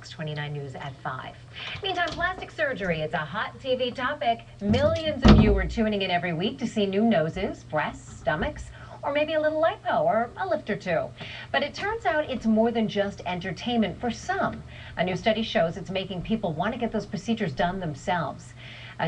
Fox 29 News at 5. Meantime, plastic surgery, it's a hot TV topic. Millions of you are tuning in every week to see new noses, breasts, stomachs, or maybe a little lipo or a lift or two. But it turns out it's more than just entertainment for some. A new study shows it's making people want to get those procedures done themselves.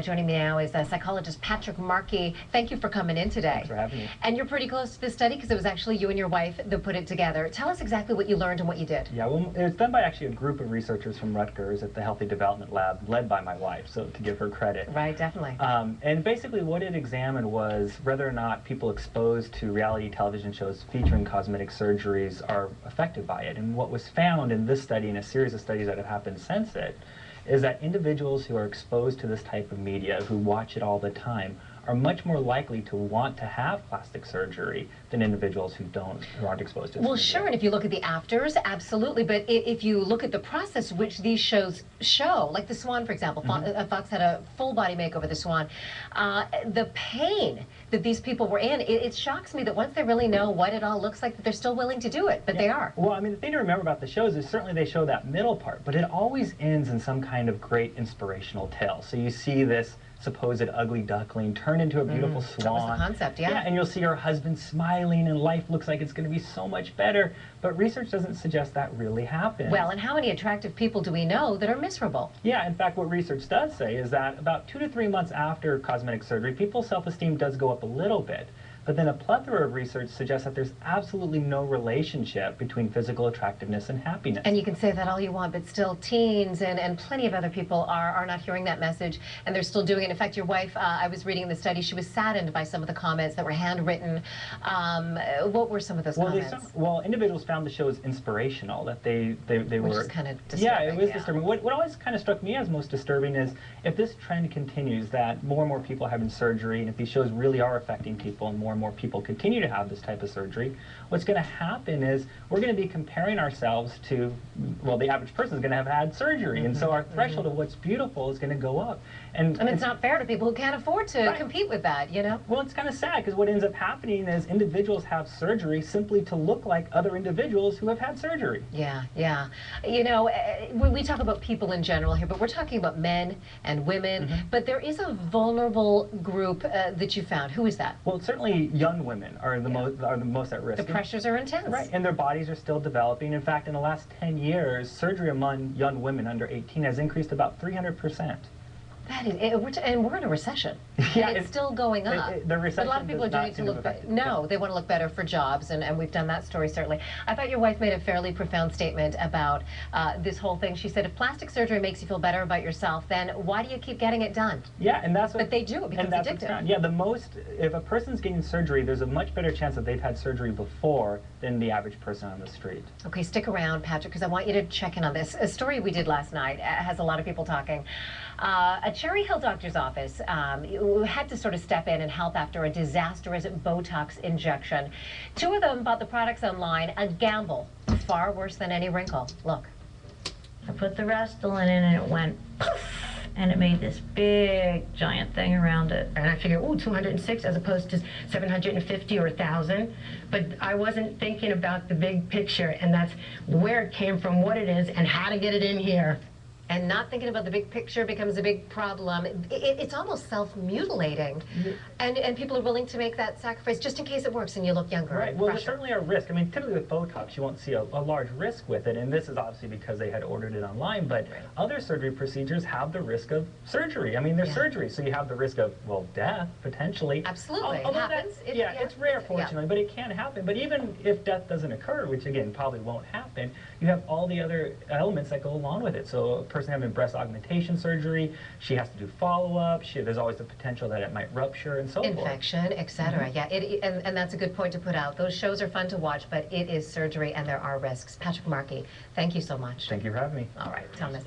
Joining me now is psychologist Patrick Markey. Thank you for coming in today. Thanks for having me. And you're pretty close to this study because it was actually you and your wife that put it together. Tell us exactly what you learned and what you did. Yeah, well, it was done by actually a group of researchers from Rutgers at the Healthy Development Lab, led by my wife, so to give her credit. Right, definitely. And basically what it examined was whether or not people exposed to reality television shows featuring cosmetic surgeries are affected by it. And what was found in this study and a series of studies that have happened since it is that individuals who are exposed to this type of media, who watch it all the time, are much more likely to want to have plastic surgery than individuals who aren't exposed to it. Well, sure, and if you look at the afters, absolutely, but if you look at the process which these shows show, like The Swan, for example, Fox had a full body makeover, The Swan, the pain that these people were in, it shocks me that once they really know what it all looks like, that they're still willing to do it, but they are. Well, I mean, the thing to remember about the shows is certainly they show that middle part, but it always ends in some kind of great inspirational tale. So you see this supposed ugly duckling turn into a beautiful swan. That was the concept, yeah. Yeah, and you'll see her husband smiling and life looks like it's going to be so much better, but research doesn't suggest that really happens. Well, and how many attractive people do we know that are miserable? Yeah, in fact, what research does say is that about 2 to 3 months after cosmetic surgery, people's self-esteem does go up a little bit. But then a plethora of research suggests that there's absolutely no relationship between physical attractiveness and happiness. And you can say that all you want, but still teens and plenty of other people are not hearing that message, and they're still doing it. In fact, your wife, I was reading in the study, she was saddened by some of the comments that were handwritten. What were some of those comments? Well, individuals found the shows inspirational, that they Which were... is kind of disturbing. Yeah, it was disturbing. What always kind of struck me as most disturbing is if this trend continues, that more and more people are having surgery, and if these shows really are affecting people and more people continue to have this type of surgery, what's going to happen is we're going to be comparing ourselves to, well, the average person is going to have had surgery, and so our threshold of what's beautiful is going to go up. And it's not fair to people who can't afford to compete with that, you know? Well, it's kind of sad because what ends up happening is individuals have surgery simply to look like other individuals who have had surgery. Yeah, yeah. You know, we talk about people in general here, but we're talking about men and women, but there is a vulnerable group that you found. Who is that? Well, certainly young women are the most at risk. The pressures are intense. Right, and their bodies are still developing. In fact, in the last 10 years, surgery among young women under 18 has increased about 300%. That is, and we're in a recession. Yeah, it's still going up. The recession but a lot of people are doing it to look better. No, they want to look better for jobs, and we've done that story, certainly. I thought your wife made a fairly profound statement about this whole thing. She said, if plastic surgery makes you feel better about yourself, then why do you keep getting it done? Yeah, and that's what... But they do, it becomes addictive. Yeah, if a person's getting surgery, there's a much better chance that they've had surgery before than the average person on the street. Okay, stick around, Patrick, because I want you to check in on this. A story we did last night has a lot of people talking. A Cherry Hill doctor's office had to sort of step in and help after a disastrous Botox injection. 2 of them bought the products online, a gamble, far worse than any wrinkle. Look. I put the Restylane in and it went poof, and it made this big giant thing around it. And I figured, ooh, 206 as opposed to 750 or 1,000. But I wasn't thinking about the big picture, and that's where it came from, what it is, and how to get it in here. And not thinking about the big picture becomes a big problem. It's almost self-mutilating. And people are willing to make that sacrifice just in case it works and you look younger. Right, well, there's certainly a risk. I mean, typically with Botox, you won't see a large risk with it, and this is obviously because they had ordered it online, but other surgery procedures have the risk of surgery. I mean, there's surgery, so you have the risk of, well, death, potentially. Absolutely, it happens. It's rare, fortunately, but it can happen. But even if death doesn't occur, which again, probably won't happen, you have all the other elements that go along with it. So a person having breast augmentation surgery, she has to do follow-up, there's always the potential that it might rupture and so forth. Infection, etc. Yeah, and that's a good point to put out. Those shows are fun to watch, but it is surgery and there are risks. Patrick Markey, thank you so much. Thank you for having me. All right, tell me.